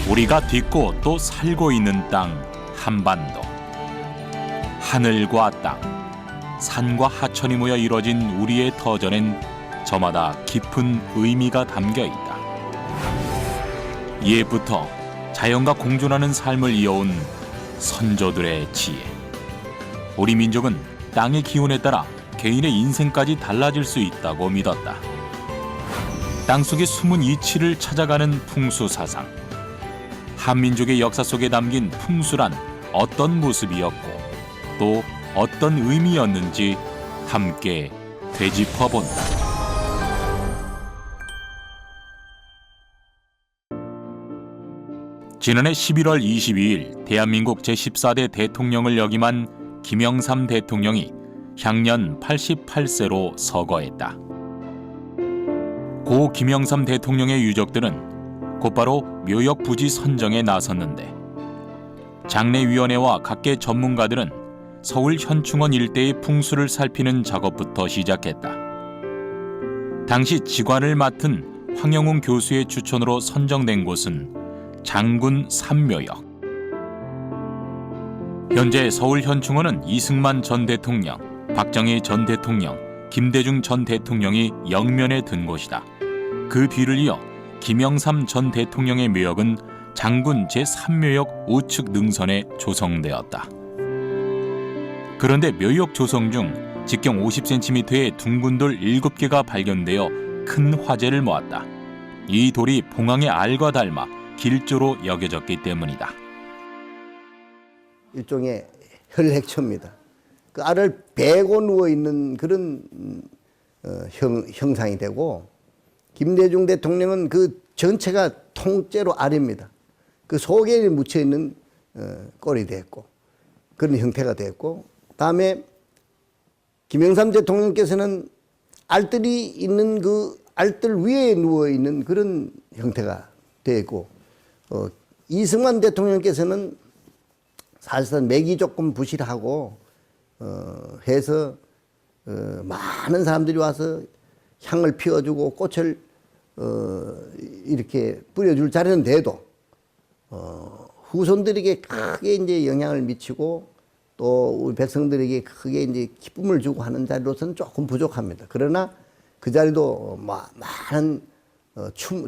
우리가 딛고 또 살고 있는 땅 한반도. 하늘과 땅, 산과 하천이 모여 이루어진 우리의 터전엔 저마다 깊은 의미가 담겨 있다. 옛부터 자연과 공존하는 삶을 이어온 선조들의 지혜. 우리 민족은 땅의 기운에 따라 개인의 인생까지 달라질 수 있다고 믿었다. 땅속의 숨은 이치를 찾아가는 풍수사상. 한민족의 역사 속에 담긴 풍수란 어떤 모습이었고 또 어떤 의미였는지 함께 되짚어본다. 지난해 11월 22일 대한민국 제14대 대통령을 역임한 김영삼 대통령이 향년 88세로 서거했다. 고 김영삼 대통령의 유족들은 곧바로 묘역 부지 선정에 나섰는데 장례위원회와 각계 전문가들은 서울 현충원 일대의 풍수를 살피는 작업부터 시작했다. 당시 직관을 맡은 황영웅 교수의 추천으로 선정된 곳은 장군 삼묘역. 현재 서울 현충원은 이승만 전 대통령, 박정희 전 대통령, 김대중 전 대통령이 영면에 든 곳이다. 그 뒤를 이어 김영삼 전 대통령의 묘역은 장군 제3묘역 우측 능선에 조성되었다. 그런데 묘역 조성 중 직경 50cm의 둥근 돌 7개가 발견되어 큰 화제를 모았다. 이 돌이 봉황의 알과 닮아 길조로 여겨졌기 때문이다. 일종의 혈액초입니다. 그 알을 베고 누워있는 그런 형상이 되고 김대중 대통령은 그 전체가 통째로 알입니다. 그 속에 묻혀있는 꼴이 됐고 그런 형태가 됐고 다음에 김영삼 대통령께서는 알들이 있는 그 알들 위에 누워있는 그런 형태가 되고 이승만 대통령께서는 사실상 맥이 조금 부실하고 해서 많은 사람들이 와서 향을 피워주고 꽃을 이렇게 뿌려줄 자리는 돼도 후손들에게 크게 이제 영향을 미치고 또 우리 백성들에게 크게 이제 기쁨을 주고 하는 자리로서는 조금 부족합니다. 그러나 그 자리도 많은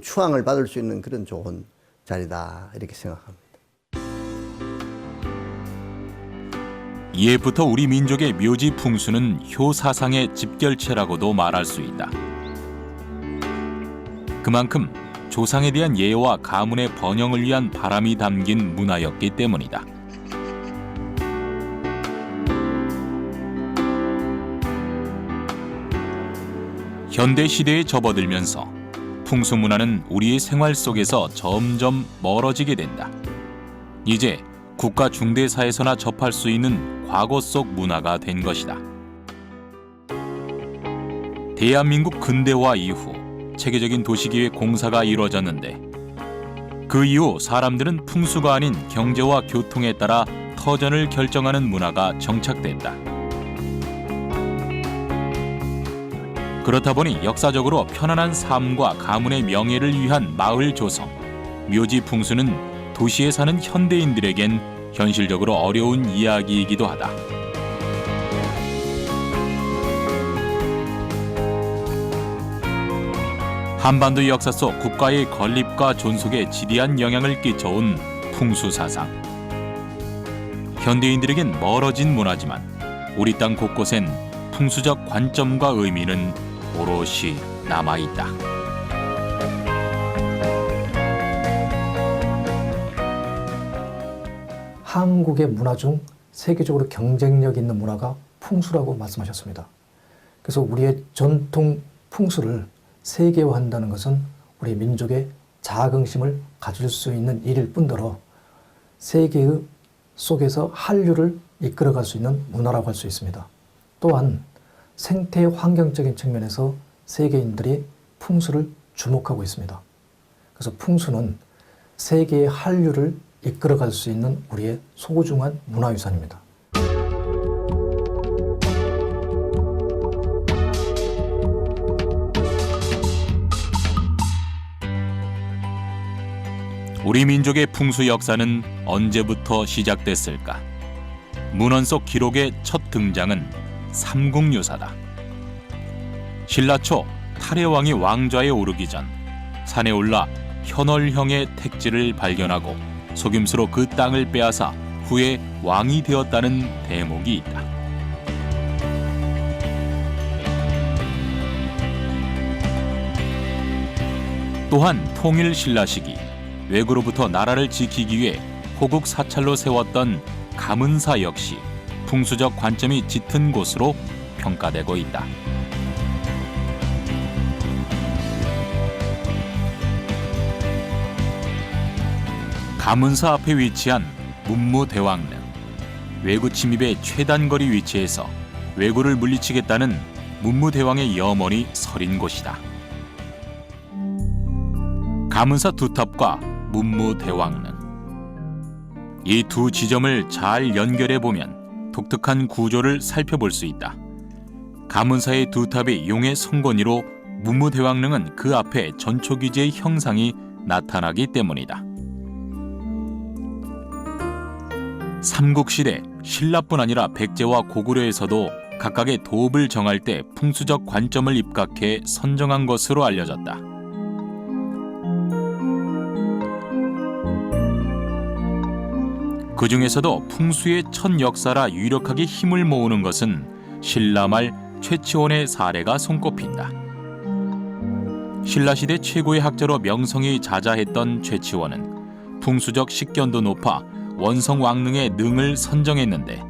추앙을 받을 수 있는 그런 좋은 자리다 이렇게 생각합니다. 옛부터 우리 민족의 묘지 풍수는 효사상의 집결체라고도 말할 수 있다. 그만큼 조상에 대한 예와 가문의 번영을 위한 바람이 담긴 문화였기 때문이다. 현대 시대에 접어들면서 풍수 문화는 우리의 생활 속에서 점점 멀어지게 된다. 이제 국가 중대사에서나 접할 수 있는 과거 속 문화가 된 것이다. 대한민국 근대화 이후 체계적인 도시계획 공사가 이루어졌는데 그 이후 사람들은 풍수가 아닌 경제와 교통에 따라 터전을 결정하는 문화가 정착됐다. 그렇다 보니 역사적으로 편안한 삶과 가문의 명예를 위한 마을 조성, 묘지 풍수는 도시에 사는 현대인들에겐 현실적으로 어려운 이야기이기도 하다. 한반도 역사 속 국가의 건립과 존속에 지대한 영향을 끼쳐온 풍수사상. 현대인들에겐 멀어진 문화지만 우리 땅 곳곳엔 풍수적 관점과 의미는 오롯이 남아있다. 한국의 문화 중 세계적으로 경쟁력 있는 문화가 풍수라고 말씀하셨습니다. 그래서 우리의 전통 풍수를 세계화한다는 것은 우리 민족의 자긍심을 가질 수 있는 일일 뿐더러 세계의 속에서 한류를 이끌어갈 수 있는 문화라고 할 수 있습니다. 또한 생태 환경적인 측면에서 세계인들이 풍수를 주목하고 있습니다. 그래서 풍수는 세계의 한류를 이끌어갈 수 있는 우리의 소중한 문화유산입니다. 우리 민족의 풍수 역사는 언제부터 시작됐을까? 문헌 속 기록의 첫 등장은 삼국유사다. 신라 초 탈해왕이 왕좌에 오르기 전 산에 올라 현월형의 택지를 발견하고 속임수로 그 땅을 빼앗아 후에 왕이 되었다는 대목이 있다. 또한 통일 신라 시기 외구로부터 나라를 지키기 위해 호국 사찰로 세웠던 감은사 역시 풍수적 관점이 짙은 곳으로 평가되고 있다. 감은사 앞에 위치한 문무대왕릉. 왜구 침입의 최단거리 위치에서 왜구를 물리치겠다는 문무대왕의 염원이 서린 곳이다. 감은사 두탑과 문무대왕릉. 이 두 지점을 잘 연결해 보면 독특한 구조를 살펴볼 수 있다. 감은사의 두탑이 용의 성건이로 문무대왕릉은 그 앞에 전초기지의 형상이 나타나기 때문이다. 삼국시대 신라뿐 아니라 백제와 고구려에서도 각각의 도읍을 정할 때 풍수적 관점을 입각해 선정한 것으로 알려졌다. 그 중에서도 풍수의 첫 역사라 유력하게 힘을 모으는 것은 신라 말 최치원의 사례가 손꼽힌다. 신라시대 최고의 학자로 명성이 자자했던 최치원은 풍수적 식견도 높아 원성왕릉의 능을 선정했는데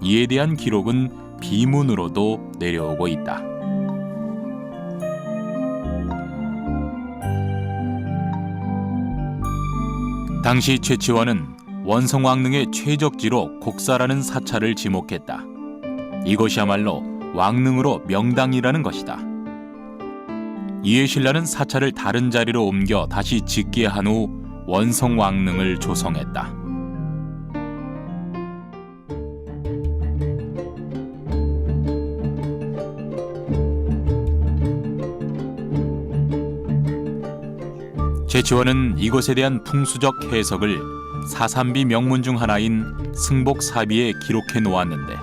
이에 대한 기록은 비문으로도 내려오고 있다. 당시 최치원은 원성왕릉의 최적지로 곡사라는 사찰을 지목했다. 이것이야말로 왕릉으로 명당이라는 것이다. 이에 신라는 사찰을 다른 자리로 옮겨 다시 짓게 한 후 원성왕릉을 조성했다. 최치원은 이것에 대한 풍수적 해석을 사삼비 명문 중 하나인 승복사비에 기록해 놓았는데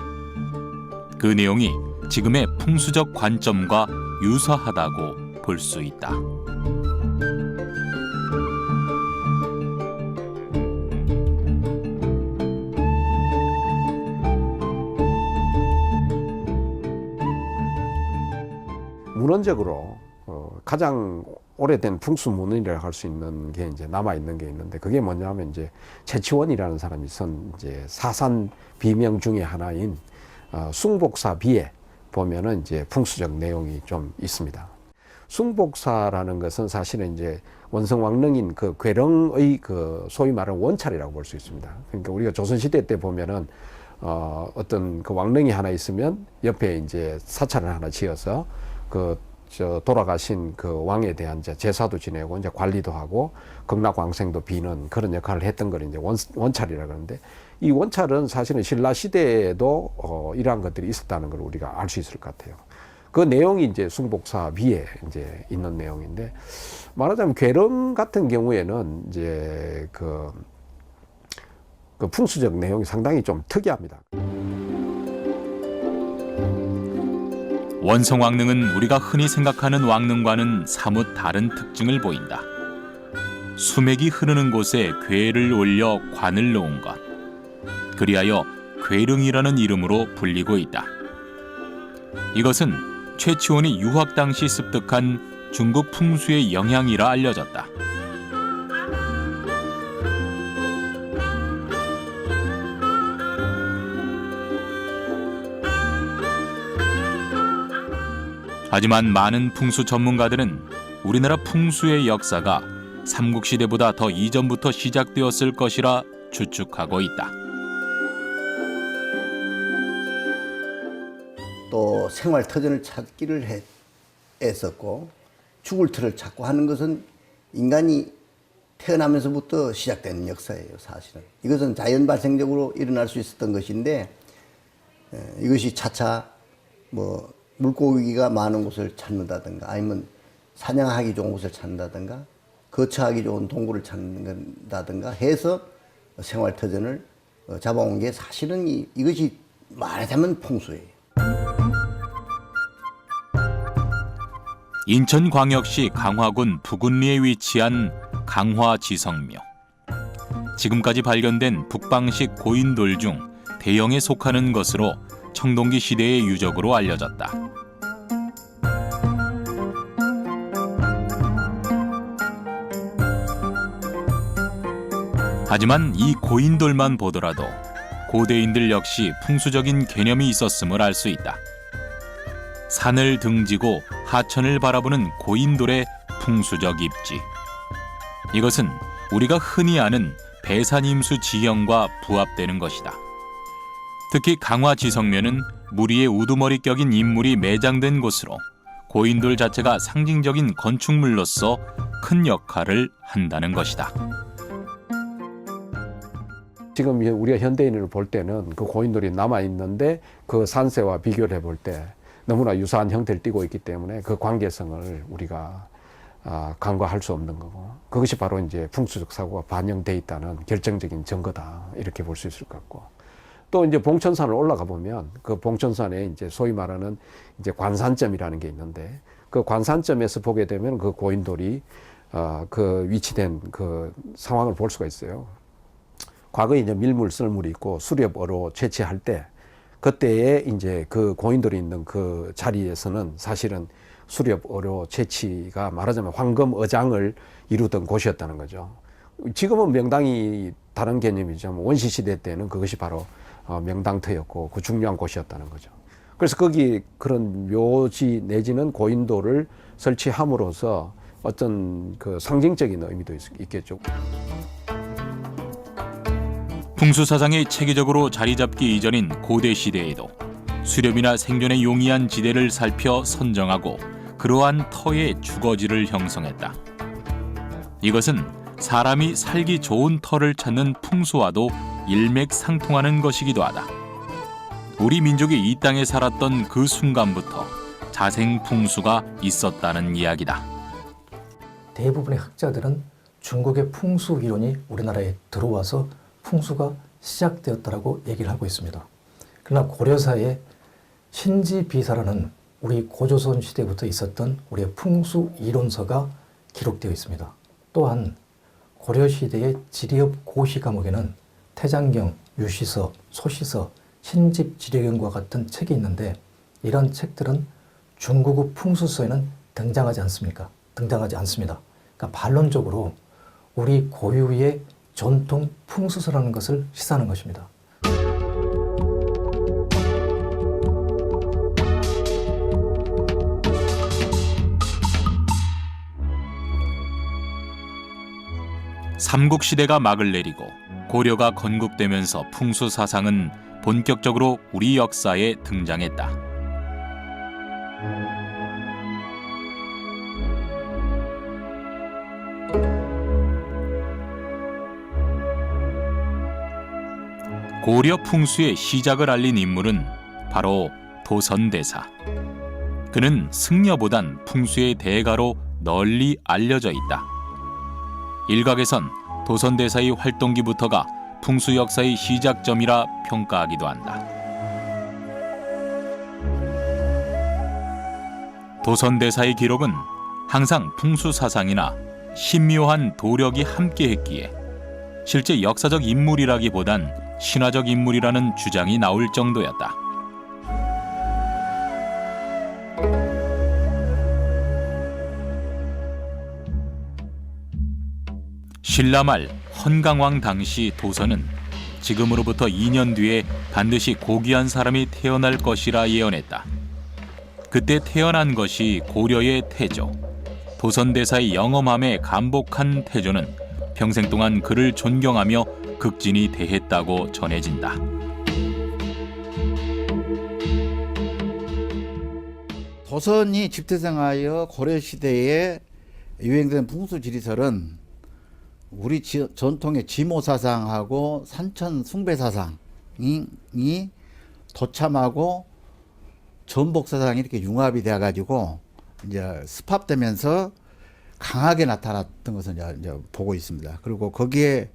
그 내용이 지금의 풍수적 관점과 유사하다고 볼 수 있다. 문헌적으로 가장 오래된 풍수문헌이라고 할 수 있는 게 이제 남아 있는 게 있는데 그게 뭐냐면 이제 최치원이라는 사람이 쓴 이제 사산 비명 중에 하나인 숭복사비에 보면은 이제 풍수적 내용이 좀 있습니다. 숭복사라는 것은 사실은 이제 원성왕릉인 그 괴령의 그 소위 말하는 원찰이라고 볼 수 있습니다. 그러니까 우리가 조선시대 때 보면은 어떤 그 왕릉이 하나 있으면 옆에 이제 사찰을 하나 지어서 돌아가신 그 왕에 대한 이제 제사도 지내고 이제 관리도 하고 극락왕생도 비는 그런 역할을 했던 걸 이제 원찰이라 그러는데 이 원찰은 사실은 신라 시대에도 이러한 것들이 있었다는 걸 우리가 알 수 있을 것 같아요. 그 내용이 이제 숭복사 위에 이제 있는 내용인데 말하자면 괴령 같은 경우에는 이제 그 풍수적 내용이 상당히 좀 특이합니다. 원성왕릉은 우리가 흔히 생각하는 왕릉과는 사뭇 다른 특징을 보인다. 수맥이 흐르는 곳에 괴를 올려 관을 놓은 것. 그리하여 괴릉이라는 이름으로 불리고 있다. 이것은 최치원이 유학 당시 습득한 중국 풍수의 영향이라 알려졌다. 하지만 많은 풍수 전문가들은 우리나라 풍수의 역사가 삼국시대보다 더 이전부터 시작되었을 것이라 추측하고 있다. 또 생활 터전을 찾기를 했었고 죽을 터를 찾고 하는 것은 인간이 태어나면서부터 시작되는 역사예요. 사실은 이것은 자연 발생적으로 일어날 수 있었던 것인데 이것이 차차 뭐 물고기가 많은 곳을 찾는다든가 아니면 사냥하기 좋은 곳을 찾는다든가 거처하기 좋은 동굴을 찾는다든가 해서 생활터전을 잡아온 게 사실은 이것이 말하자면 풍수예요. 인천광역시 강화군 부군리에 위치한 강화지성묘. 지금까지 발견된 북방식 고인돌 중 대형에 속하는 것으로 청동기 시대의 유적으로 알려졌다. 하지만 이 고인돌만 보더라도 고대인들 역시 풍수적인 개념이 있었음을 알 수 있다. 산을 등지고 하천을 바라보는 고인돌의 풍수적 입지. 이것은 우리가 흔히 아는 배산임수 지형과 부합되는 것이다. 특히 강화지성묘는 물 위에 우두머리 격인 인물이 매장된 곳으로 고인돌 자체가 상징적인 건축물로서 큰 역할을 한다는 것이다. 지금 우리가 현대인을 볼 때는 그 고인돌이 남아있는데 그 산세와 비교를 해볼 때 너무나 유사한 형태를 띠고 있기 때문에 그 관계성을 우리가 간과할 수 없는 거고, 그것이 바로 이제 풍수적 사고가 반영돼 있다는 결정적인 증거다, 이렇게 볼 수 있을 것 같고, 또 이제 봉천산을 올라가 보면 그 봉천산에 이제 소위 말하는 이제 관산점이라는 게 있는데, 그 관산점에서 보게 되면 그 고인돌이 그 위치된 그 상황을 볼 수가 있어요. 과거에 이제 밀물, 썰물이 있고 수렵어로 채취할 때, 그때에 이제 그 고인돌이 있는 그 자리에서는 사실은 수렵어로 채취가 말하자면 황금 어장을 이루던 곳이었다는 거죠. 지금은 명당이 다른 개념이죠. 원시시대 때는 그것이 바로 명당터였고 그 중요한 곳이었다는 거죠. 그래서 거기 그런 묘지 내지는 고인돌을 설치함으로써 어떤 그 상징적인 의미도 있겠죠. 풍수사상이 체계적으로 자리 잡기 이전인 고대 시대에도 수렵이나 생존에 용이한 지대를 살펴 선정하고 그러한 터의 주거지를 형성했다. 이것은 사람이 살기 좋은 터를 찾는 풍수와도 일맥상통하는 것이기도 하다. 우리 민족이 이 땅에 살았던 그 순간부터 자생풍수가 있었다는 이야기다. 대부분의 학자들은 중국의 풍수 이론이 우리나라에 들어와서 풍수가 시작되었다라고 얘기를 하고 있습니다. 그러나 고려사에 신지비사라는 우리 고조선 시대부터 있었던 우리의 풍수 이론서가 기록되어 있습니다. 또한 고려시대의 지리업 고시 과목에는 태장경, 유시서, 소시서, 신집지리경과 같은 책이 있는데, 이런 책들은 중국의 풍수서에는 등장하지 않습니까? 등장하지 않습니다. 그러니까 반론적으로 우리 고유의 전통 풍수서라는 것을 시사하는 것입니다. 삼국시대가 막을 내리고 고려가 건국되면서 풍수사상은 본격적으로 우리 역사에 등장했다. 고려 풍수의 시작을 알린 인물은 바로 도선대사. 그는 승려보단 풍수의 대가로 널리 알려져 있다. 일각에선 도선대사의 활동기부터가 풍수 역사의 시작점이라 평가하기도 한다. 도선대사의 기록은 항상 풍수사상이나 신묘한 도력이 함께했기에 실제 역사적 인물이라기보단 신화적 인물이라는 주장이 나올 정도였다. 신라 말 헌강왕 당시 도선은 지금으로부터 2년 뒤에 반드시 고귀한 사람이 태어날 것이라 예언했다. 그때 태어난 것이 고려의 태조. 도선대사의 영험함에 감복한 태조는 평생 동안 그를 존경하며 극진히 대했다고 전해진다. 도선이 집태생하여 고려시대에 유행된 풍수지리설은 우리 전통의 지모사상하고 산천 숭배사상이 도참하고 전복사상이 이렇게 융합이 돼가지고 이제 습합되면서 강하게 나타났던 것을 이제 보고 있습니다. 그리고 거기에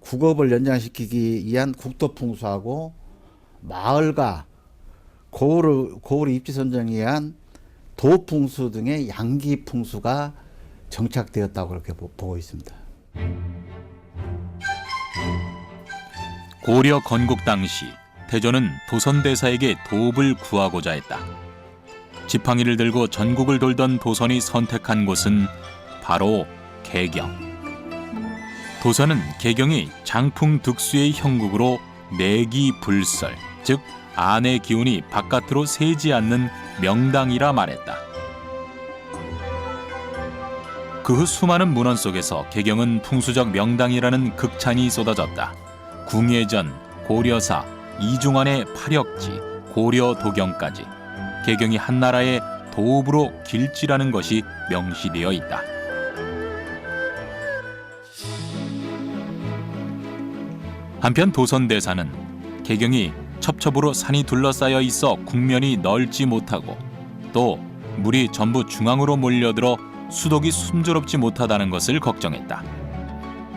국업을 연장시키기 위한 국토풍수하고 마을과 고을의 입지 선정에 의한 도풍수 등의 양기풍수가 정착되었다고 그렇게 보고 있습니다. 고려 건국 당시 태조는 도선대사에게 도읍을 구하고자 했다. 지팡이를 들고 전국을 돌던 도선이 선택한 곳은 바로 개경. 도선은 개경이 장풍 득수의 형국으로 내기불설, 즉 안의 기운이 바깥으로 새지 않는 명당이라 말했다. 그 후 수많은 문헌 속에서 개경은 풍수적 명당이라는 극찬이 쏟아졌다. 궁예전, 고려사, 이중환의 파력지, 고려도경까지 개경이 한나라의 도읍으로 길지라는 것이 명시되어 있다. 한편 도선대사는 개경이 첩첩으로 산이 둘러싸여 있어 국면이 넓지 못하고 또 물이 전부 중앙으로 몰려들어 수독이 순조롭지 못하다는 것을 걱정했다.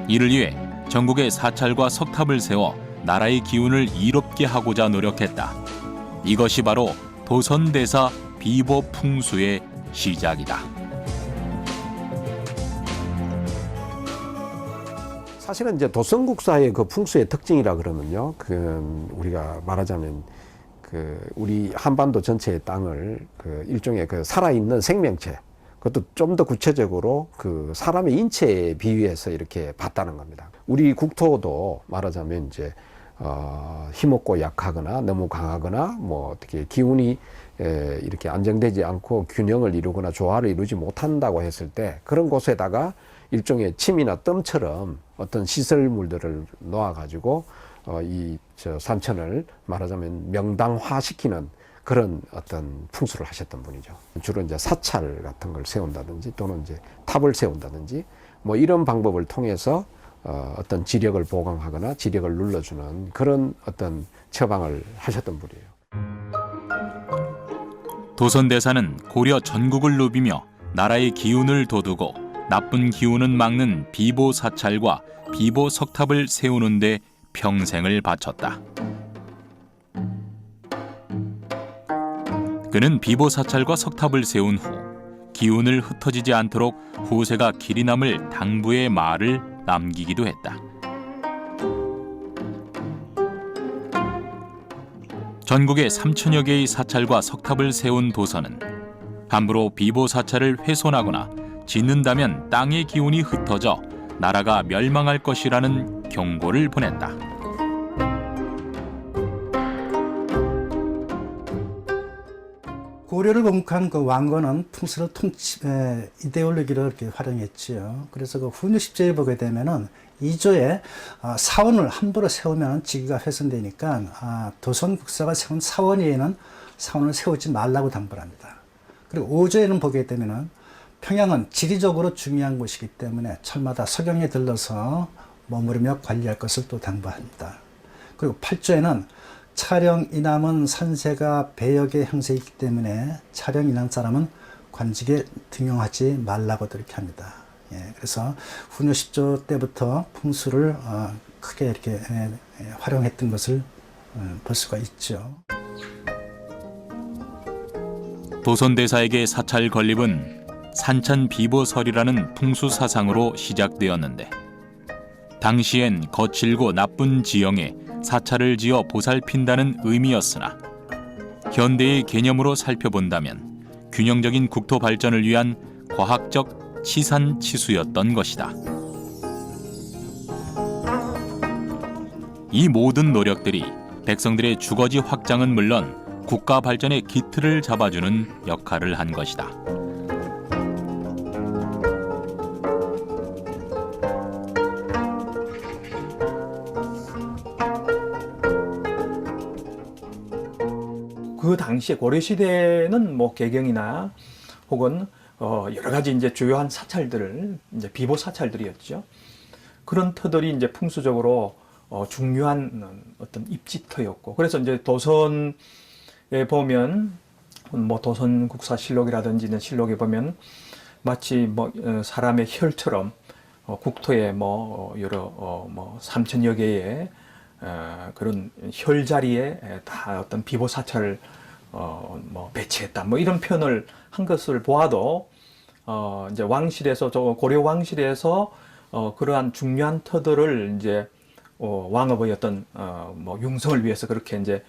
이를 위해 전국에 사찰과 석탑을 세워 나라의 기운을 이롭게 하고자 노력했다. 이것이 바로 도선대사 비보풍수의 시작이다. 사실은 이제 도성국사의 그 풍수의 특징이라 그러면요, 그 우리가 말하자면 그 우리 한반도 전체의 땅을 그 일종의 그 살아있는 생명체, 그것도 좀 더 구체적으로 그 사람의 인체에 비유해서 이렇게 봤다는 겁니다. 우리 국토도 말하자면 이제 힘없고 약하거나 너무 강하거나 뭐 어떻게 기운이 이렇게 안정되지 않고 균형을 이루거나 조화를 이루지 못한다고 했을 때 그런 곳에다가 일종의 침이나 뜸처럼 어떤 시설물들을 놓아가지고 이 산천을 말하자면 명당화시키는 그런 어떤 풍수를 하셨던 분이죠. 주로 이제 사찰 같은 걸 세운다든지 또는 이제 탑을 세운다든지 뭐 이런 방법을 통해서 어떤 지력을 보강하거나 지력을 눌러주는 그런 어떤 처방을 하셨던 분이에요. 도선대사는 고려 전국을 누비며 나라의 기운을 돋우고 나쁜 기운은 막는 비보사찰과 비보석탑을 세우는 데 평생을 바쳤다. 그는 비보사찰과 석탑을 세운 후 기운을 흩어지지 않도록 후세가 길이 남을 당부의 말을 남기기도 했다. 전국에 3천여 개의 사찰과 석탑을 세운 도선은 함부로 비보사찰을 훼손하거나 짓는다면 땅의 기운이 흩어져 나라가 멸망할 것이라는 경고를 보냈다. 고려를 건국한 그 왕건은 풍수를 이데올로기로 이렇게 활용했지요. 그래서 그 훈유 10조에 보게 되면은 2조에 사원을 함부로 세우면 직위가 훼손되니까 도선 국사가 세운 사원 외에는 사원을 세우지 말라고 당부를 합니다. 그리고 5조에는 보게 되면은 평양은 지리적으로 중요한 곳이기 때문에 철마다 서경에 들러서 머무르며 관리할 것을 또 당부합니다. 그리고 8조에는 차령 이남은 산세가 배역의 형세이기 때문에 차령 이남 사람은 관직에 등용하지 말라고 이렇게 합니다. 예, 그래서 훈유 10조 때부터 풍수를 크게 이렇게 활용했던 것을 볼 수가 있죠. 도선대사에게 사찰 건립은 산천비보설이라는 풍수 사상으로 시작되었는데 당시엔 거칠고 나쁜 지형에 사찰을 지어 보살핀다는 의미였으나 현대의 개념으로 살펴본다면 균형적인 국토 발전을 위한 과학적 치산치수였던 것이다. 이 모든 노력들이 백성들의 주거지 확장은 물론 국가 발전의 기틀을 잡아주는 역할을 한 것이다. 그 당시에 고려시대는 뭐 개경이나 혹은 여러 가지 이제 주요한 사찰들을 이제 비보 사찰들이었죠. 그런 터들이 이제 풍수적으로 중요한 어떤 입지터였고, 그래서 이제 도선에 보면 뭐 도선국사실록이라든지 실록에 보면 마치 뭐 사람의 혈처럼 국토에 뭐 여러 뭐 3천여 개의 그런 혈 자리에 다 어떤 비보 사찰을 뭐 배치했다. 뭐 이런 표현을 한 것을 보아도 이제 왕실에서 고려 왕실에서 그러한 중요한 터들을 이제 왕업의 어떤 뭐 융성을 위해서 그렇게 이제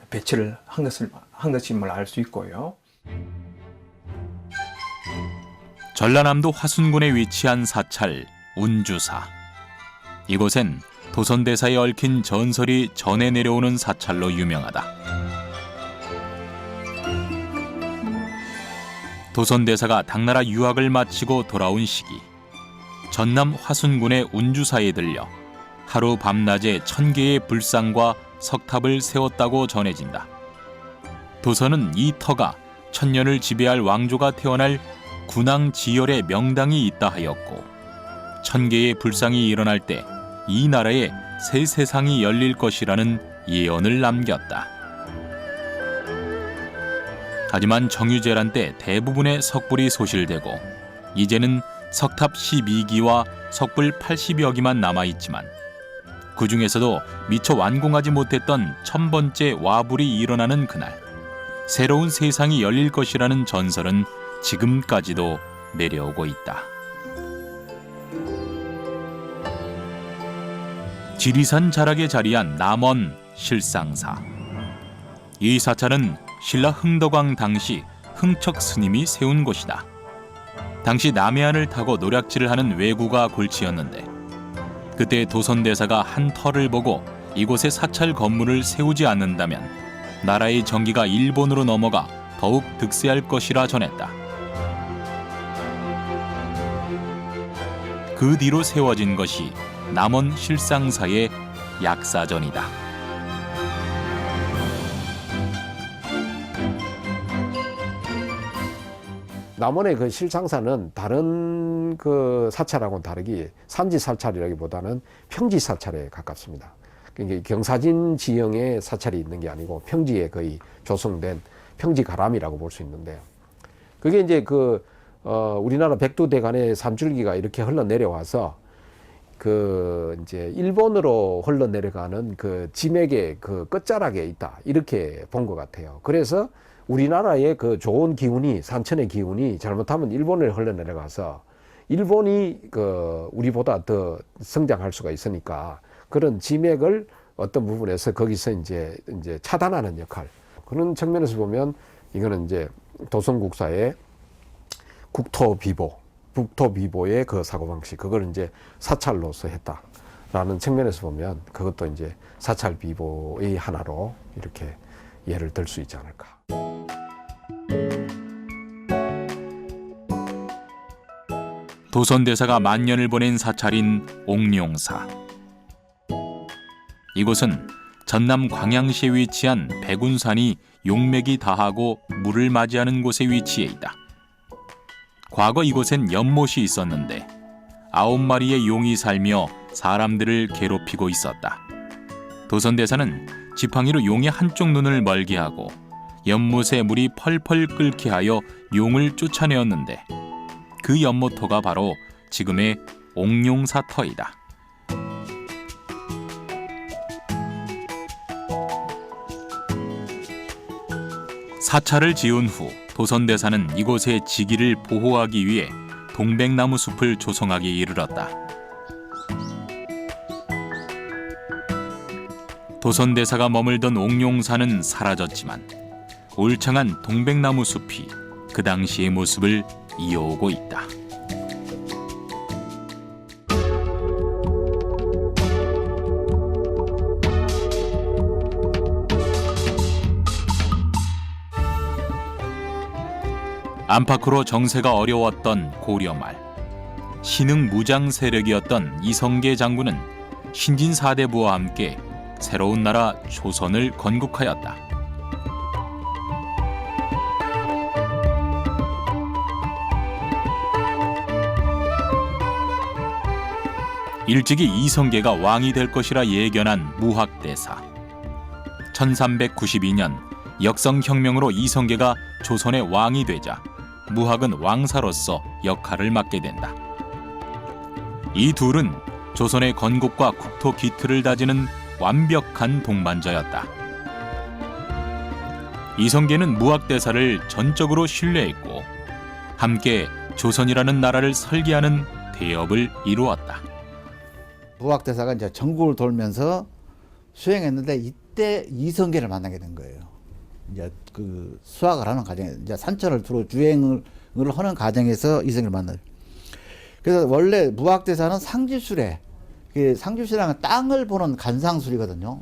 배치를 한 것임을 알 수 있고요. 전라남도 화순군에 위치한 사찰 운주사. 이곳엔 도선대사에 얽힌 전설이 전해 내려오는 사찰로 유명하다. 도선대사가 당나라 유학을 마치고 돌아온 시기, 전남 화순군의 운주사에 들려 하루 밤낮에 1000개의 불상과 석탑을 세웠다고 전해진다. 도선은 이 터가 천년을 지배할 왕조가 태어날 군왕지열의 명당이 있다 하였고, 1000개의 불상이 일어날 때 이 나라에 새 세상이 열릴 것이라는 예언을 남겼다. 하지만 정유재란 때 대부분의 석불이 소실되고 이제는 석탑 12기와 석불 80여 기만 남아있지만, 그 중에서도 미처 완공하지 못했던 1000번째 와불이 일어나는 그날, 새로운 세상이 열릴 것이라는 전설은 지금까지도 내려오고 있다. 지리산 자락에 자리한 남원 실상사. 이 사찰은 신라 흥덕왕 당시 흥척 스님이 세운 곳이다. 당시 남해안을 타고 노략질을 하는 왜구가 골치였는데, 그때 도선대사가 한 터를 보고 이곳에 사찰 건물을 세우지 않는다면 나라의 정기가 일본으로 넘어가 더욱 득세할 것이라 전했다. 그 뒤로 세워진 것이 남원 실상사의 약사전이다. 남원의 그 실상사는 다른 그 사찰하고는 다르게 산지 사찰이라기보다는 평지 사찰에 가깝습니다. 그러니까 경사진 지형에 사찰이 있는 게 아니고 평지에 거의 조성된 평지 가람이라고 볼 수 있는데요. 그게 이제 우리나라 백두대간의 산줄기가 이렇게 흘러내려와서 이제 일본으로 흘러내려가는 그 지맥의 그 끝자락에 있다, 이렇게 본 것 같아요. 그래서 우리나라의 그 좋은 기운이, 산천의 기운이 잘못하면 일본에 흘러내려가서 일본이 우리보다 더 성장할 수가 있으니까 그런 지맥을 어떤 부분에서 거기서 이제 차단하는 역할, 그런 측면에서 보면 이거는 이제 도성국사의 국토비보의 그 사고방식, 그걸 이제 사찰로서 했다라는 측면에서 보면 그것도 이제 사찰비보의 하나로 이렇게 예를 들 수 있지 않을까. 도선대사가 만년을 보낸 사찰인 옥룡사. 이곳은 전남 광양시에 위치한 백운산이 용맥이 다하고 물을 맞이하는 곳에 위치해 있다. 과거 이곳엔 연못이 있었는데 9마리의 용이 살며 사람들을 괴롭히고 있었다. 도선대사는 지팡이로 용의 한쪽 눈을 멀게 하고 연못에 물이 펄펄 끓게 하여 용을 쫓아내었는데, 그 연못터가 바로 지금의 옥룡사터이다. 사찰을 지은 후 도선대사는 이곳의 지기를 보호하기 위해 동백나무 숲을 조성하기에 이르렀다. 도선대사가 머물던 옥룡사는 사라졌지만 울창한 동백나무 숲이 그 당시의 모습을 이어오고 있다. 안팎으로 정세가 어려웠던 고려말, 신흥 무장 세력이었던 이성계 장군은 신진 4대부와 함께 새로운 나라 조선을 건국하였다. 일찍이 이성계가 왕이 될 것이라 예견한 무학대사. 1392년 역성혁명으로 이성계가 조선의 왕이 되자 무학은 왕사로서 역할을 맡게 된다. 이 둘은 조선의 건국과 국토 기틀을 다지는 완벽한 동반자였다. 이성계는 무학대사를 전적으로 신뢰했고 함께 조선이라는 나라를 설계하는 대업을 이루었다. 무학대사가 이제 전국을 돌면서 수행했는데 이때 이성계를 만나게 된 거예요. 이제 그 수학을 하는 과정에 이제 산천을 두루 주행을 하는 과정에서 이성계를 만나요. 그래서 원래 무학대사는 상지술에, 상지술이라는 땅을 보는 간상술이거든요.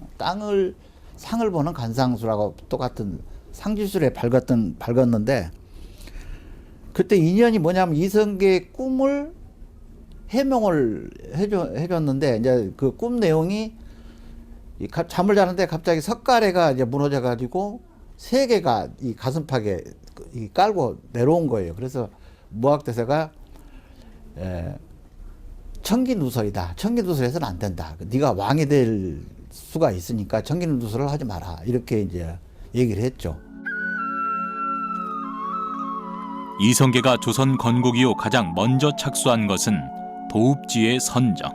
상을 보는 간상술하고 똑같은 상지술에 밝았는데 그때 인연이 뭐냐면 이성계의 꿈을 해명을 해줬는데 이제 그 꿈 내용이 잠을 자는데 갑자기 석가래가 이제 무너져 가지고 세 개가 이 가슴팍에 깔고 내려온 거예요. 그래서 무학대사가 청기누설이다. 청기누설해서는 안 된다. 네가 왕이 될 수가 있으니까 청기누설을 하지 마라. 이렇게 이제 얘기를 했죠. 이성계가 조선 건국 이후 가장 먼저 착수한 것은 도읍지의 선정.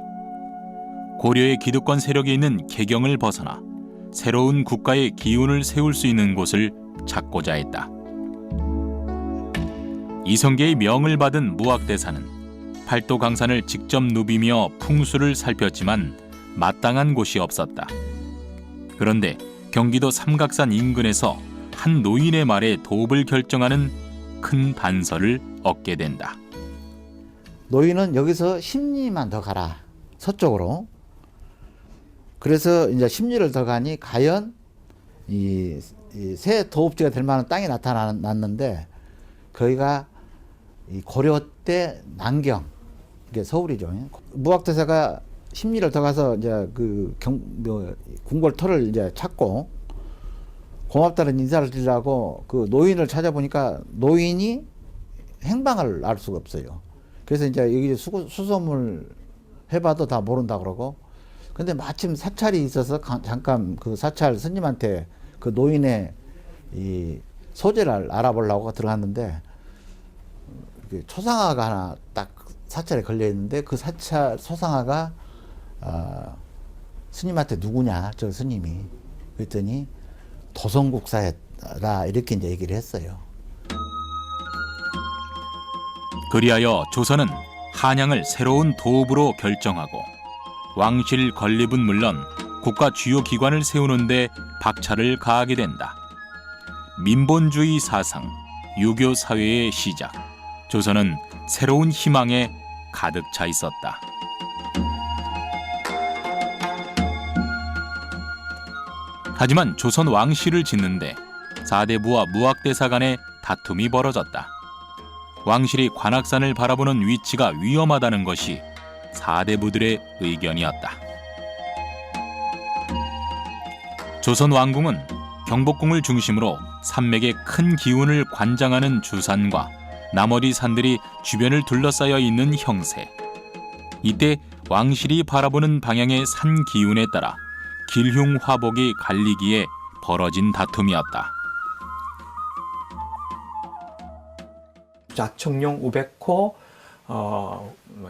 고려의 기득권 세력이 있는 개경을 벗어나 새로운 국가의 기운을 세울 수 있는 곳을 찾고자 했다. 이성계의 명을 받은 무학대사는 팔도 강산을 직접 누비며 풍수를 살폈지만 마땅한 곳이 없었다. 그런데 경기도 삼각산 인근에서 한 노인의 말에 도읍을 결정하는 큰 단서를 얻게 된다. 노인은 여기서 10리만 더 가라. 서쪽으로. 그래서 이제 10리를 더 가니 과연 이 새 도읍지가 될 만한 땅이 나타났는데 거기가 이 고려 때 난경, 이게 서울이죠. 무학대사가 10리를 더 가서 이제 그 궁궐터를 이제 찾고 고맙다는 인사를 드리려고 그 노인을 찾아보니까 노인이 행방을 알 수가 없어요. 그래서 이제 여기 수소문 해봐도 다 모른다 그러고, 근데 마침 사찰이 있어서 잠깐 그 사찰 스님한테 그 노인의 이 소재를 알아보려고 들어갔는데 초상화가 하나 딱 사찰에 걸려 있는데 그 사찰 초상화가 스님한테 누구냐 저 스님이 그랬더니 도성국사였다 이렇게 이제 얘기를 했어요. 그리하여 조선은 한양을 새로운 도읍으로 결정하고 왕실 건립은 물론 국가 주요 기관을 세우는데 박차를 가하게 된다. 민본주의 사상, 유교 사회의 시작, 조선은 새로운 희망에 가득 차 있었다. 하지만 조선 왕실을 짓는데 사대부와 무학대사 간의 다툼이 벌어졌다. 왕실이 관악산을 바라보는 위치가 위험하다는 것이 사대부들의 의견이었다. 조선 왕궁은 경복궁을 중심으로 산맥의 큰 기운을 관장하는 주산과 나머지 산들이 주변을 둘러싸여 있는 형세. 이때 왕실이 바라보는 방향의 산 기운에 따라 길흉 화복이 갈리기에 벌어진 다툼이었다. 좌청룡, 우백호,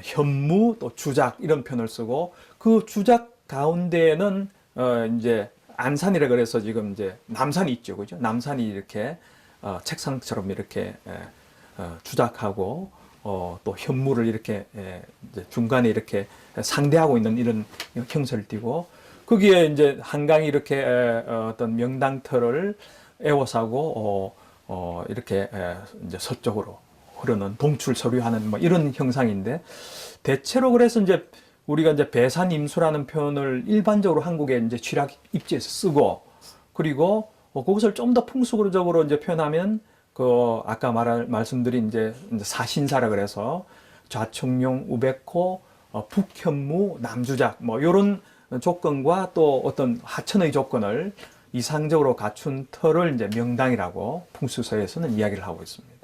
현무, 또 주작 이런 표현을 쓰고 그 주작 가운데에는 이제 안산이라 그래서 지금 이제 남산이 있죠, 그죠? 남산이 이렇게 책상처럼 이렇게 주작하고 또 현무를 이렇게 이제 중간에 이렇게 상대하고 있는 이런 형세를 띠고 거기에 이제 한강이 이렇게 어떤 명당터를 에워싸고 이렇게 이제 서쪽으로 흐르는 동출 서류하는 뭐 이런 형상인데 대체로 그래서 이제 우리가 이제 배산임수라는 표현을 일반적으로 한국에 이제 취락 입지에서 쓰고 그리고 그것을 좀 더 풍수적으로 이제 표현하면 그 아까 말씀드린 이제 사신사라 그래서 좌청룡, 우백호, 북현무, 남주작 뭐 이런 조건과 또 어떤 하천의 조건을 이상적으로 갖춘 터를 이제 명당이라고 풍수서에서는 이야기를 하고 있습니다.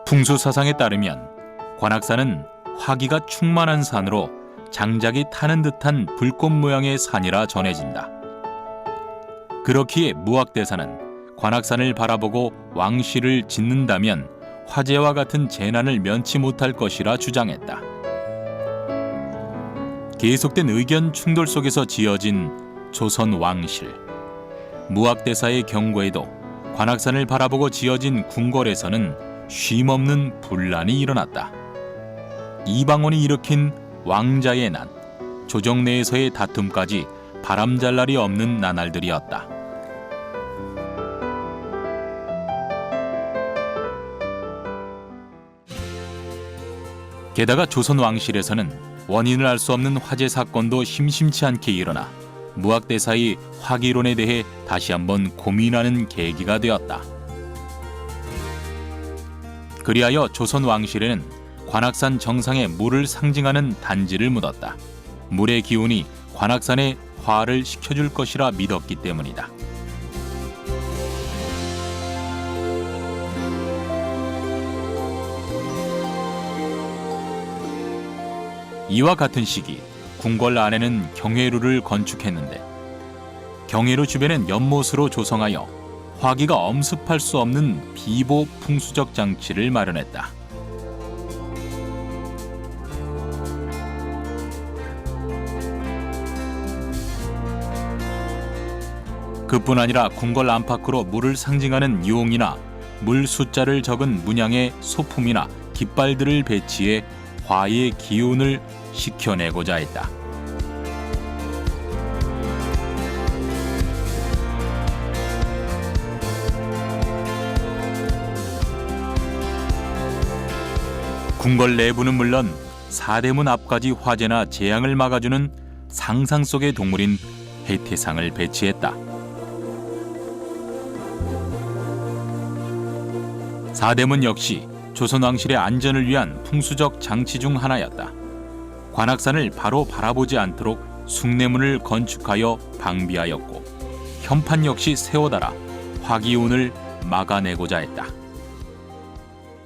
풍수사상에 따르면 관악산은 화기가 충만한 산으로 장작이 타는 듯한 불꽃 모양의 산이라 전해진다. 그렇기에 무학대사는 관악산을 바라보고 왕실을 짓는다면 화재와 같은 재난을 면치 못할 것이라 주장했다. 계속된 의견 충돌 속에서 지어진 조선 왕실. 무학대사의 경고에도 관악산을 바라보고 지어진 궁궐에서는 쉼없는 분란이 일어났다. 이방원이 일으킨 왕자의 난, 조정 내에서의 다툼까지 바람잘 날이 없는 나날들이었다. 게다가 조선 왕실에서는 원인을 알 수 없는 화재 사건도 심심치 않게 일어나 무학대사의 화기론에 대해 다시 한번 고민하는 계기가 되었다. 그리하여 조선 왕실에는 관악산 정상에 물을 상징하는 단지를 묻었다. 물의 기운이 관악산에 화를 식혀줄 것이라 믿었기 때문이다. 이와 같은 시기 궁궐 안에는 경회루를 건축했는데 경회루 주변엔 연못으로 조성하여 화기가 엄습할 수 없는 비보 풍수적 장치를 마련했다. 그뿐 아니라 궁궐 안팎으로 물을 상징하는 용이나 물 숫자를 적은 문양의 소품이나 깃발들을 배치해 화의 기운을 식혀내고자 했다. 궁궐 내부는 물론 사대문 앞까지 화재나 재앙을 막아주는 상상 속의 동물인 해태상을 배치했다. 사대문 역시 조선 왕실의 안전을 위한 풍수적 장치 중 하나였다. 관악산을 바로 바라보지 않도록 숭례문을 건축하여 방비하였고 현판 역시 세워달아 화기운을 막아내고자 했다.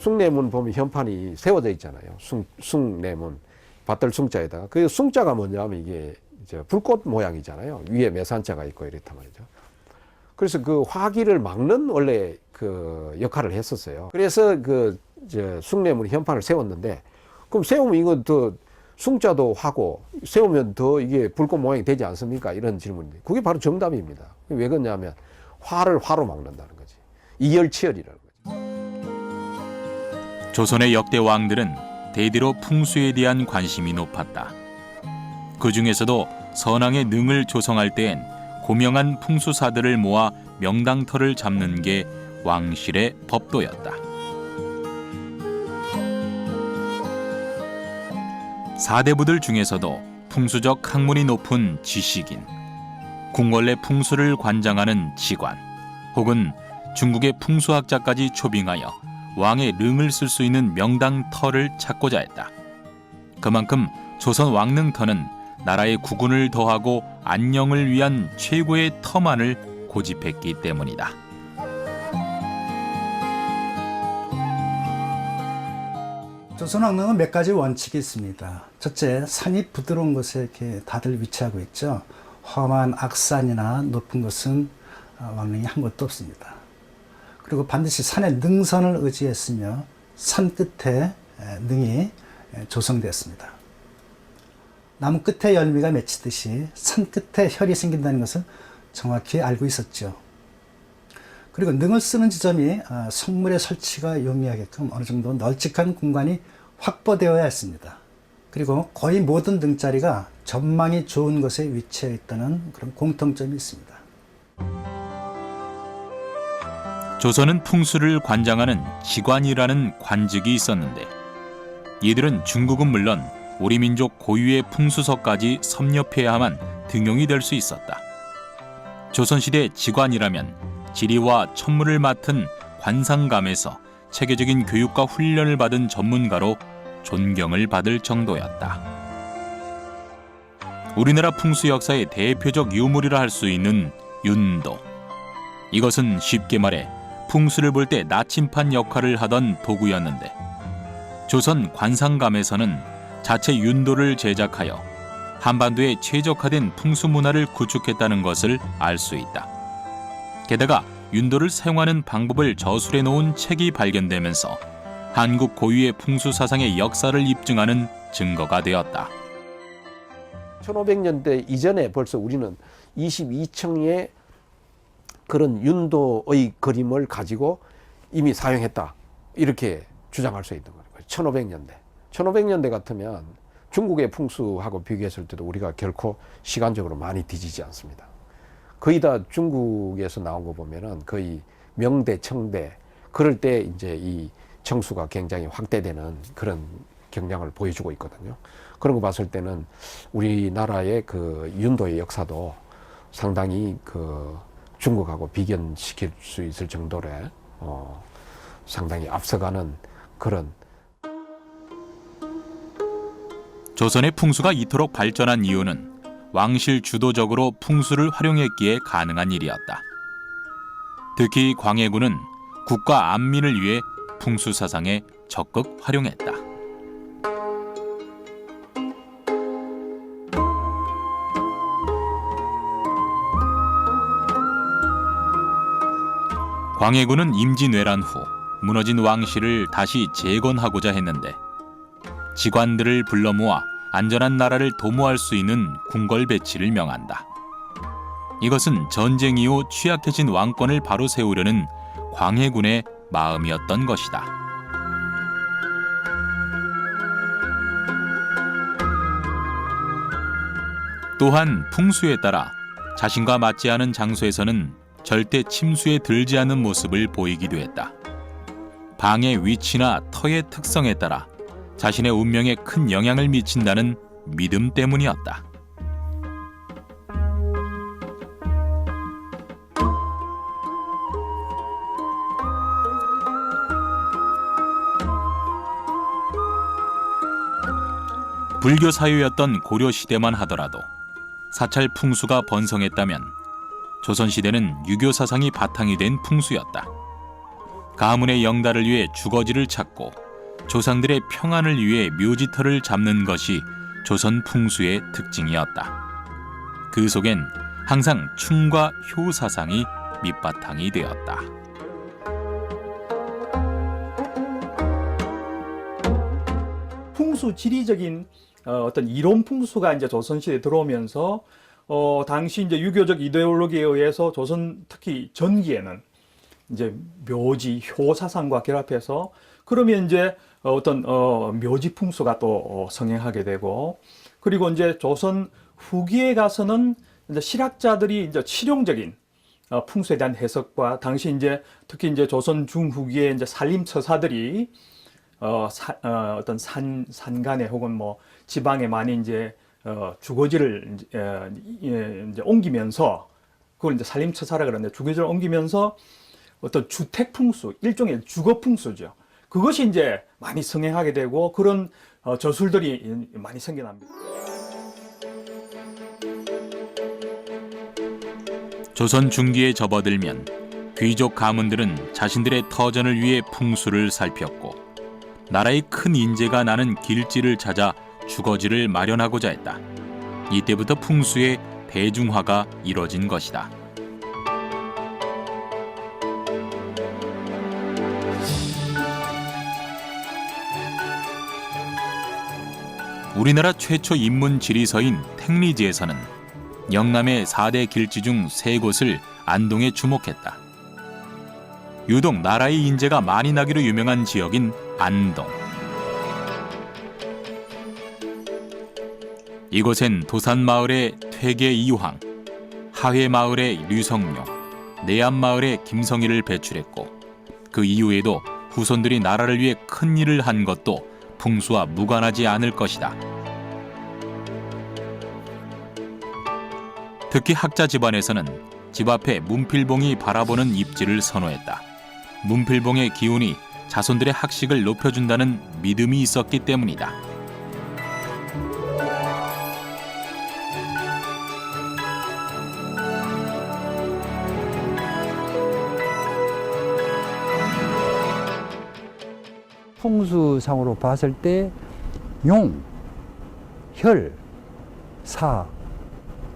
숭례문 보면 현판이 세워져 있잖아요. 숭례문, 밭들 숭자에다가. 그 숭자가 뭐냐면 이게 이제 불꽃 모양이잖아요. 위에 매산자가 있고 이렇단 말이죠. 그래서 그 화기를 막는 원래 그 역할을 했었어요. 그래서 그 이제 숭례문 현판을 세웠는데 그럼 세우면 이거 더 숭자도 하고 세우면 더 이게 불꽃 모양이 되지 않습니까? 이런 질문인데 그게 바로 정답입니다. 왜 그러냐면 화를 화로 막는다는 거지. 이열치열이라는 거지. 조선의 역대 왕들은 대대로 풍수에 대한 관심이 높았다. 그 중에서도 선왕의 능을 조성할 때엔 고명한 풍수사들을 모아 명당터를 잡는 게 왕실의 법도였다. 사대부들 중에서도 풍수적 학문이 높은 지식인, 궁궐 내 풍수를 관장하는 직관, 혹은 중국의 풍수학자까지 초빙하여 왕의 릉을 쓸 수 있는 명당터를 찾고자 했다. 그만큼 조선 왕릉터는 나라의 국운을 더하고 안녕을 위한 최고의 터만을 고집했기 때문이다. 조선 왕릉은 몇 가지 원칙이 있습니다. 첫째, 산이 부드러운 곳에 이렇게 다들 위치하고 있죠. 험한 악산이나 높은 곳은 왕릉이 한 곳도 없습니다. 그리고 반드시 산의 능선을 의지했으며 산 끝에 능이 조성되었습니다. 나무 끝에 열매가 맺히듯이 산 끝에 혈이 생긴다는 것을 정확히 알고 있었죠. 그리고 능을 쓰는 지점이 성물의 설치가 용이하게끔 어느 정도 널찍한 공간이 확보되어야 했습니다. 그리고 거의 모든 능자리가 전망이 좋은 곳에 위치해 있다는 그런 공통점이 있습니다. 조선은 풍수를 관장하는 직관이라는 관직이 있었는데 이들은 중국은 물론 우리 민족 고유의 풍수석까지 섭렵해야만 등용이 될 수 있었다. 조선시대 직관이라면 지리와 천문을 맡은 관상감에서 체계적인 교육과 훈련을 받은 전문가로 존경을 받을 정도였다. 우리나라 풍수 역사의 대표적 유물이라 할 수 있는 윤도. 이것은 쉽게 말해 풍수를 볼 때 나침판 역할을 하던 도구였는데 조선 관상감에서는 자체 윤도를 제작하여 한반도에 최적화된 풍수 문화를 구축했다는 것을 알 수 있다. 게다가 윤도를 사용하는 방법을 저술해 놓은 책이 발견되면서 한국 고유의 풍수 사상의 역사를 입증하는 증거가 되었다. 1500년대 이전에 벌써 우리는 22층의 그런 윤도의 그림을 가지고 이미 사용했다. 이렇게 주장할 수 있는 거예요. 1500년대. 1500년대 같으면 중국의 풍수하고 비교했을 때도 우리가 결코 시간적으로 많이 뒤지지 않습니다. 거의 다 중국에서 나온 거 보면은 거의 명대, 청대, 그럴 때 이제 이 청수가 굉장히 확대되는 그런 경향을 보여주고 있거든요. 그런 거 봤을 때는 우리나라의 그 윤도의 역사도 상당히 그 중국하고 비견시킬 수 있을 정도로 상당히 앞서가는 그런. 조선의 풍수가 이토록 발전한 이유는 왕실 주도적으로 풍수를 활용했기에 가능한 일이었다. 특히 광해군은 국가 안민을 위해 풍수 사상에 적극 활용했다. 광해군은 임진왜란 후 무너진 왕실을 다시 재건하고자 했는데 직관들을 불러 모아 안전한 나라를 도모할 수 있는 궁궐 배치를 명한다. 이것은 전쟁 이후 취약해진 왕권을 바로 세우려는 광해군의 마음이었던 것이다. 또한 풍수에 따라 자신과 맞지 않은 장소에서는 절대 침수에 들지 않는 모습을 보이기도 했다. 방의 위치나 터의 특성에 따라 자신의 운명에 큰 영향을 미친다는 믿음 때문이었다. 불교 사유였던 고려 시대만 하더라도 사찰 풍수가 번성했다면 조선시대는 유교 사상이 바탕이 된 풍수였다. 가문의 영달을 위해 주거지를 찾고 조상들의 평안을 위해 묘지터를 잡는 것이 조선 풍수의 특징이었다. 그 속엔 항상 충과 효 사상이 밑바탕이 되었다. 풍수 지리적인 어떤 이론 풍수가 이제 조선시대에 들어오면서 당시 이제 유교적 이데올로기에 의해서 조선 특히 전기에는 이제 묘지, 효 사상과 결합해서 그러면 이제 어떤 묘지 풍수가 또 성행하게 되고, 그리고 이제 조선 후기에 가서는 이제 실학자들이 이제 실용적인 풍수에 대한 해석과 당시 이제 특히 이제 조선 중후기에 이제 산림 처사들이 어떤 산간에 혹은 뭐 지방에 많이 이제 주거지를 이제 옮기면서, 그걸 이제 산림처사라 그러는데 주거지를 옮기면서 어떤 주택 풍수, 일종의 주거 풍수죠. 그것이 이제 많이 성행하게 되고 그런 저술들이 많이 생겨납니다. 조선 중기에 접어들면 귀족 가문들은 자신들의 터전을 위해 풍수를 살폈고 나라의 큰 인재가 나는 길지를 찾아 주거지를 마련하고자 했다. 이때부터 풍수의 대중화가 이뤄진 것이다. 우리나라 최초 인문 지리서인 택리지에서는 영남의 4대 길지 중 3곳을 안동에 주목했다. 유독 나라의 인재가 많이 나기로 유명한 지역인 안동. 이곳엔 도산마을의 퇴계 이황, 하회마을의 류성룡, 내암마을의 김성희를 배출했고 그 이후에도 후손들이 나라를 위해 큰 일을 한 것도 풍수와 무관하지 않을 것이다. 특히 학자 집안에서는 집 앞에 문필봉이 바라보는 입지를 선호했다. 문필봉의 기운이 자손들의 학식을 높여준다는 믿음이 있었기 때문이다. 풍수상으로 봤을 때 용, 혈, 사,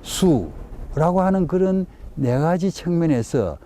수라고 하는 그런 4가지 측면에서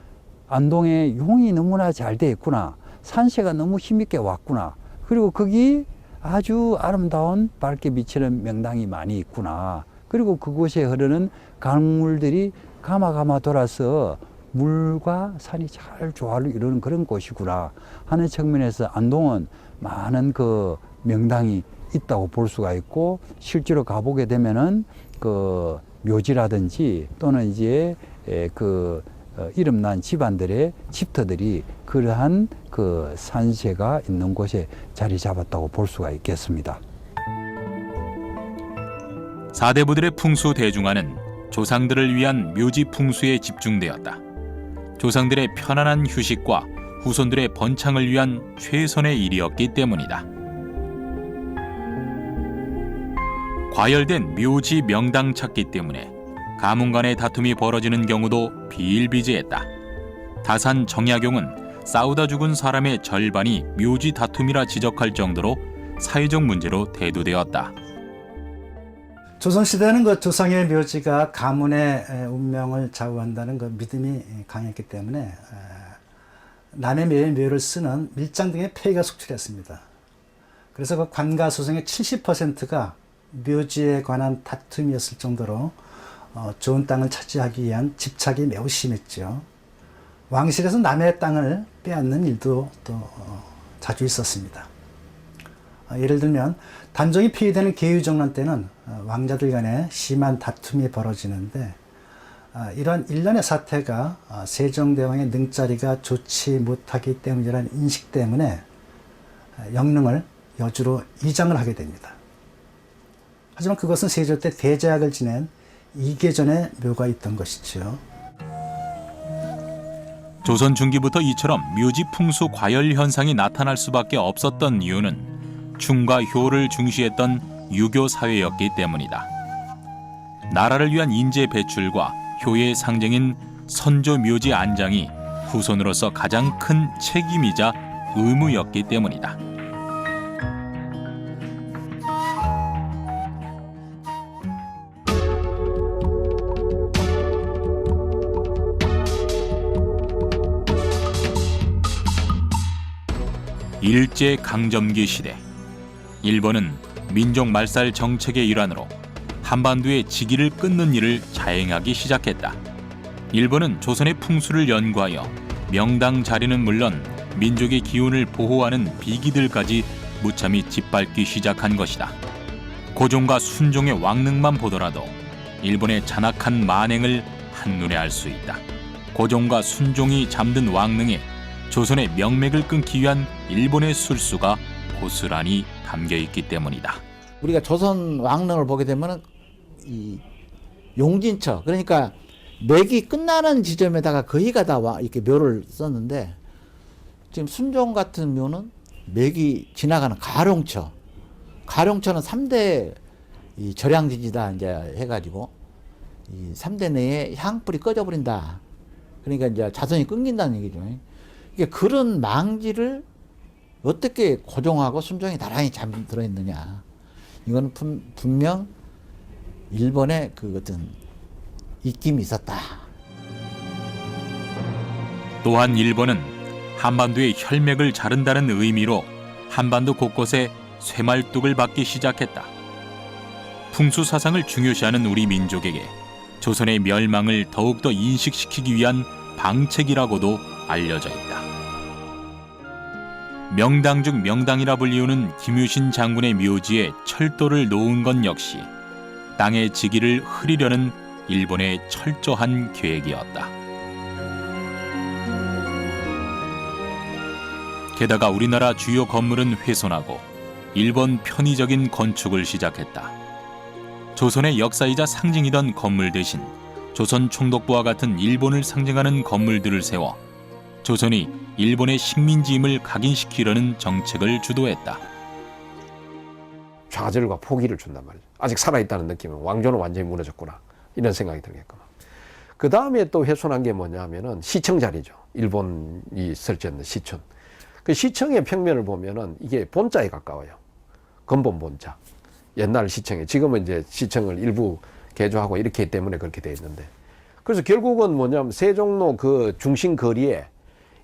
안동에 용이 너무나 잘 돼 있구나. 산세가 너무 힘있게 왔구나. 그리고 거기 아주 아름다운 밝게 비치는 명당이 많이 있구나. 그리고 그곳에 흐르는 강물들이 가마가마 돌아서 물과 산이 잘 조화를 이루는 그런 곳이구나 하는 측면에서 안동은 많은 그 명당이 있다고 볼 수가 있고, 실제로 가보게 되면은 그 묘지라든지 또는 이제 그 이름난 집안들의 집터들이 그러한 그 산세가 있는 곳에 자리 잡았다고 볼 수가 있겠습니다. 사대부들의 풍수 대중화는 조상들을 위한 묘지 풍수에 집중되었다. 조상들의 편안한 휴식과 후손들의 번창을 위한 최선의 일이었기 때문이다. 과열된 묘지 명당 찾기 때문에 가문 간의 다툼이 벌어지는 경우도 비일비재했다. 다산 정약용은 싸우다 죽은 사람의 절반이 묘지 다툼이라 지적할 정도로 사회적 문제로 대두되었다. 조선시대는 그 조상의 묘지가 가문의 운명을 좌우한다는 그 믿음이 강했기 때문에 남의 묘를 쓰는 밀장 등의 폐기가 속출했습니다. 그래서 그 관가소송의 70%가 묘지에 관한 다툼이었을 정도로 좋은 땅을 차지하기 위한 집착이 매우 심했죠. 왕실에서 남의 땅을 빼앗는 일도 또 자주 있었습니다. 예를 들면 단종이 폐위되는 계유정란 때는 왕자들 간에 심한 다툼이 벌어지는데, 이런 일련의 사태가 세종대왕의 능자리가 좋지 못하기 때문이라는 인식 때문에 영릉을 여주로 이장을 하게 됩니다. 하지만 그것은 세조 때 대제학을 지낸 이계전의 묘가 있던 것이죠. 조선 중기부터 이처럼 묘지 풍수 과열 현상이 나타날 수밖에 없었던 이유는 충과 효를 중시했던 유교 사회였기 때문이다. 나라를 위한 인재 배출과 효의 상징인 선조 묘지 안장이 후손으로서 가장 큰 책임이자 의무였기 때문이다. 일제 강점기 시대, 일본은 민족 말살 정책의 일환으로 한반도의 지기를 끊는 일을 자행하기 시작했다. 일본은 조선의 풍수를 연구하여 명당 자리는 물론 민족의 기운을 보호하는 비기들까지 무참히 짓밟기 시작한 것이다. 고종과 순종의 왕릉만 보더라도 일본의 잔악한 만행을 한눈에 알 수 있다. 고종과 순종이 잠든 왕릉에 조선의 명맥을 끊기 위한 일본의 술수가 고스란히 담겨 있기 때문이다. 우리가 조선 왕릉을 보게 되면은 이 용진처, 그러니까 맥이 끝나는 지점에다가 거의가 다 이렇게 묘를 썼는데, 지금 순종 같은 묘는 맥이 지나가는 가룡처. 가룡처는 3대 이 절양지지다 이제 해가지고 이 3대 내에 향불이 꺼져버린다. 그러니까 이제 자손이 끊긴다는 얘기죠. 이게 그런 망지를 어떻게 고종하고 순종이 나란히 잠들어 있느냐. 이거는 분명 일본의 그 어떤 입김이 있었다. 또한 일본은 한반도의 혈맥을 자른다는 의미로 한반도 곳곳에 쇠말뚝을 박기 시작했다. 풍수 사상을 중요시하는 우리 민족에게 조선의 멸망을 더욱더 인식시키기 위한 방책이라고도 알려져 있다. 명당 중 명당이라 불리우는 김유신 장군의 묘지에 철도를 놓은 것 역시 땅의 지기를 흐리려는 일본의 철저한 계획이었다. 게다가 우리나라 주요 건물은 훼손하고 일본 편의적인 건축을 시작했다. 조선의 역사이자 상징이던 건물 대신 조선 총독부와 같은 일본을 상징하는 건물들을 세워 조선이 일본의 식민지임을 각인시키려는 정책을 주도했다. 좌절과 포기를 준단 말이죠. 아직 살아있다는 느낌은 왕조는 완전히 무너졌구나 이런 생각이 들게끔. 그 다음에 또 훼손한 게 뭐냐 하면은 시청 자리죠. 일본이 설치했는 시청. 그 시청의 평면을 보면은 이게 본자에 가까워요. 근본 본자. 옛날 시청에, 지금은 이제 시청을 일부 개조하고 이렇기 때문에 그렇게 돼 있는데, 그래서 결국은 뭐냐면 세종로 그 중심 거리에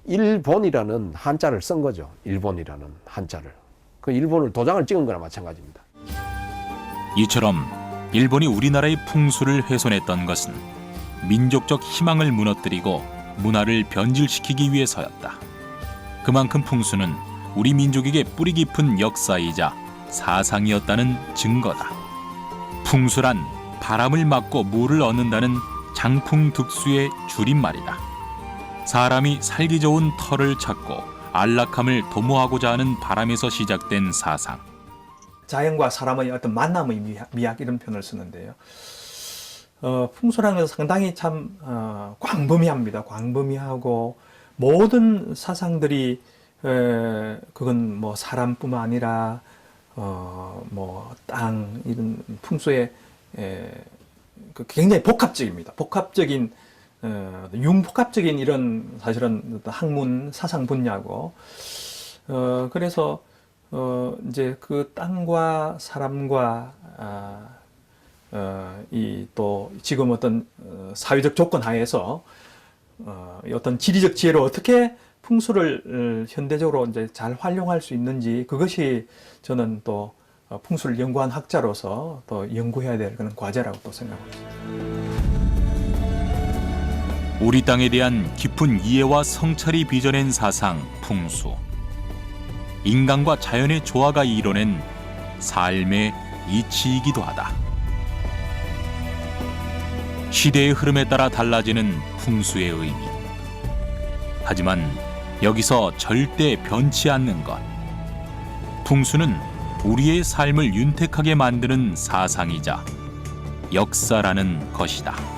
일본이라는 한자를 쓴 거죠. 일본이라는 한자를. 그 일본을 도장을 찍은 거나 마찬가지입니다. 이처럼 일본이 우리나라의 풍수를 훼손했던 것은 민족적 희망을 무너뜨리고 문화를 변질시키기 위해서였다. 그만큼 풍수는 우리 민족에게 뿌리 깊은 역사이자 사상이었다는 증거다. 풍수란 바람을 막고 물을 얻는다는 장풍득수의 줄임말이다. 사람이 살기 좋은 터를 찾고 안락함을 도모하고자 하는 바람에서 시작된 사상. 자연과 사람의 어떤 만남의 미학 이런 표현을 쓰는데요. 풍수라는 것은 상당히 참 광범위합니다. 광범위하고 모든 사상들이 그건 뭐 사람뿐만 아니라 뭐 땅 이런 풍수의 굉장히 복합적입니다. 복합적인 융복합적인 이런 사실은 학문 사상 분야고 그래서 이제 그 땅과 사람과 이 또 지금 어떤 사회적 조건 하에서 어떤 지리적 지혜로 어떻게 풍수를 현대적으로 이제 잘 활용할 수 있는지 그것이 저는 또 풍수를 연구한 학자로서 또 연구해야 될 그런 과제라고 또 생각합니다. 우리 땅에 대한 깊은 이해와 성찰이 빚어낸 사상 풍수. 인간과 자연의 조화가 이뤄낸 삶의 이치이기도 하다. 시대의 흐름에 따라 달라지는 풍수의 의미. 하지만 여기서 절대 변치 않는 것. 풍수는 우리의 삶을 윤택하게 만드는 사상이자 역사라는 것이다.